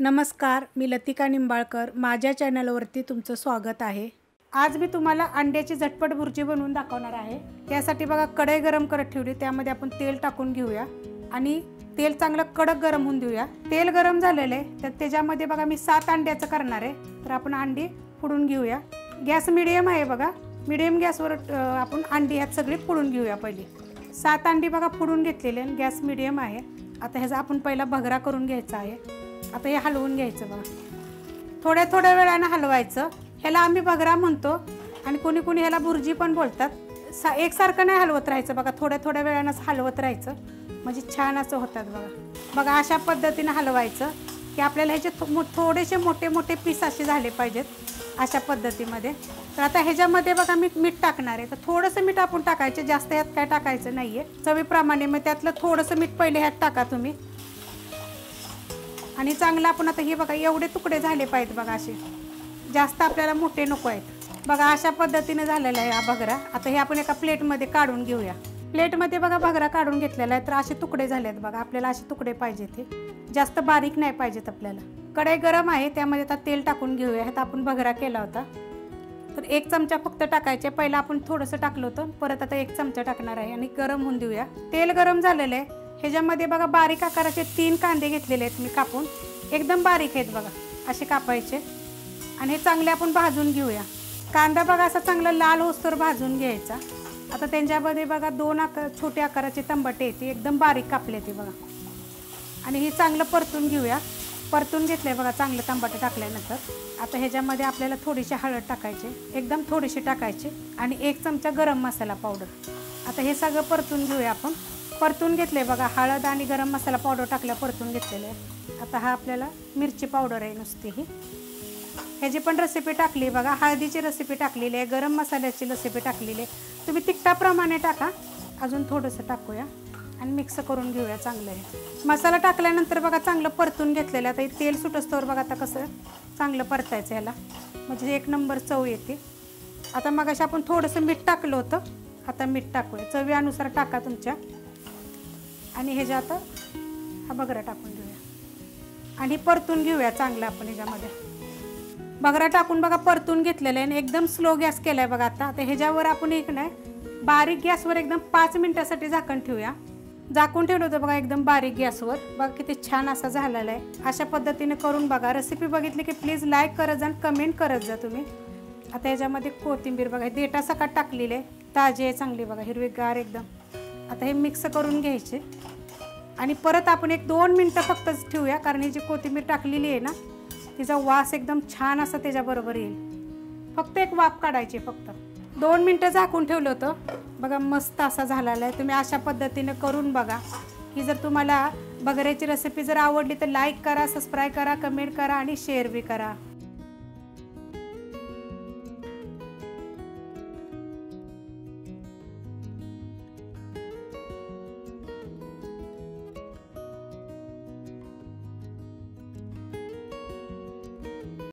नमस्कार, मी लतिका निंबाळकर. माझ्या चॅनलवरती तुमचं स्वागत आहे. आज मी तुम्हाला अंड्याची झटपट भुर्जी बनवून दाखवणार आहे. त्यासाठी बघा कढई गरम करत ठेवली. त्यामध्ये आपण तेल टाकून घेऊया आणि तेल चांगलं कडक गरम होऊन देऊया. तेल गरम झालेलं आहे तर त्याच्यामध्ये बघा मी 7 अंड्याचं करणार आहे. तर आपण अंडी फोडून घेऊया. गॅस मीडियम आहे बघा. मीडियम गॅसवर आपण अंडी ह्यात सगळी फोडून घेऊया. पहिली 7 अंडी बघा फोडून घेतलेले आणि गॅस मीडियम आहे. आता ह्याचा आपण पहिला भगरा करून घ्यायचा आहे. आता हे हलवून घ्यायचं बघा. थोड्या थोड्या वेळानं हलवायचं. ह्याला आम्ही भगरा म्हणतो आणि कोणी कोणी ह्याला भुर्जी पण बोलतात. एकसारखं नाही हलवत राहायचं बघा. थोड्या थोड्या वेळानंच हलवत राहायचं म्हणजे छान असं होतात बघा. बघा अशा पद्धतीनं हलवायचं की आपल्याला ह्याचे थोडेसे मोठे मोठे पीस असे झाले पाहिजेत अशा पद्धतीमध्ये. तर आता ह्याच्यामध्ये बघा मी मीठ टाकणार आहे. तर थोडंसं मीठ आपण टाकायचं, जास्त ह्यात काय टाकायचं नाही आहे. चवीप्रमाणे मग त्यातलं थोडंसं मीठ पहिले ह्यात टाका तुम्ही. आणि चांगलं आपण आता हे बघा एवढे तुकडे झाले पाहिजेत बघा. असे जास्त आपल्याला मोठे नको आहेत बघा. अशा पद्धतीने झालेला आहे हा भगरा. आता हे आपण एका प्लेटमध्ये काढून घेऊया. प्लेटमध्ये बघा भगरा काढून घेतलेला आहे. तर असे तुकडे झाले आहेत बघा. आपल्याला असे तुकडे पाहिजेत. हे जास्त बारीक नाही पाहिजेत आपल्याला. कढई गरम आहे त्यामध्ये आता तेल टाकून घेऊया. ह्यात आपण भगरा केला होता तर 1 चमचा फक्त टाकायचे. पहिला आपण थोडंसं टाकलं होतं, परत आता 1 चमचा टाकणार आहे आणि गरम होऊन देऊया. तेल गरम झालेलं आहे. ह्याच्यामध्ये बघा बारीक आकाराचे 3 कांदे घेतलेले आहेत मी कापून. एकदम बारीक आहेत बघा. असे कापायचे आणि हे चांगले आपण भाजून घेऊया. कांदा बघा असा चांगला लाल होस्तोवर भाजून घ्यायचा. आता त्यांच्यामध्ये बघा 2 छोटे आकाराचे टमाटे येते एकदम बारीक कापले ते बघा. आणि हे चांगलं परतून घेऊया. परतून घेतलंय बघा चांगलं टमाटे टाकल्यानंतर. आता ह्याच्यामध्ये आपल्याला थोडीशी हळद टाकायची, एकदम थोडीशी टाकायची आणि 1 चमचा गरम मसाला पावडर. आता हे सगळं परतून घेऊया आपण. परतून घेतले बघा. हळद आणि गरम मसाला पावडर टाकल्या परतून घेतलेलं आहे. आता हा आपल्याला मिरची पावडर आहे नुसती ही. ह्याची पण रेसिपी टाकली बघा. हळदीची रेसिपी टाकलेली आहे, गरम मसाल्याची रेसिपी टाकलेली आहे. तुम्ही तिखटाप्रमाणे टाका. अजून थोडंसं टाकूया आणि मिक्स करून घेऊया चांगलं. आहे मसाला टाकल्यानंतर बघा चांगलं परतून घेतलेलं आहे. आता हे तेल सुटस्तोवर बघा आता कसं चांगलं परतायचं ह्याला म्हणजे 1 नंबर चव येते. आता मग अशा आपण थोडंसं मीठ टाकलं होतं. आता मीठ टाकूया. चवीनुसार टाका तुमच्या. आणि ह्याच्या आता हा भगरा टाकून घेऊया आणि परतून घेऊया चांगलं आपण. ह्याच्यामध्ये भगरा टाकून बघा परतून घेतलेलं आहे आणि एकदम स्लो गॅस केला आहे बघा. आता ह्याच्यावर आपण एक नाही बारीक गॅसवर एकदम 5 मिनिटासाठी झाकण ठेवूया. झाकून ठेवलं होतं बघा एकदम बारीक गॅसवर. बघा किती छान असा झालेला आहे. अशा पद्धतीने करून बघा. रेसिपी बघितली की प्लीज लाईक करत जा आणि कमेंट करत जा तुम्ही. आता ह्याच्यामध्ये कोथिंबीर बघा देठा सकाळ टाकलेली आहे, ताजी आहे चांगली बघा, हिरवीगार एकदम. आता हे मिक्स करून घ्यायचे आणि परत आपण 1-2 मिनटं फक्त ठेवूया. कारण ही जी कोथिंबीर टाकलेली आहे ना तिचा वास एकदम छान असा त्याच्याबरोबर येईल. फक्त एक वाफ काढायची. फक्त 2 मिनटं झाकून ठेवलं होतं बघा. मस्त असा झालेला आहे. तुम्ही अशा पद्धतीने करून बघा. ही जर तुम्हाला भगऱ्याची रेसिपी जर आवडली तर लाईक करा, सबस्क्राईब करा, कमेंट करा आणि शेअर बी करा.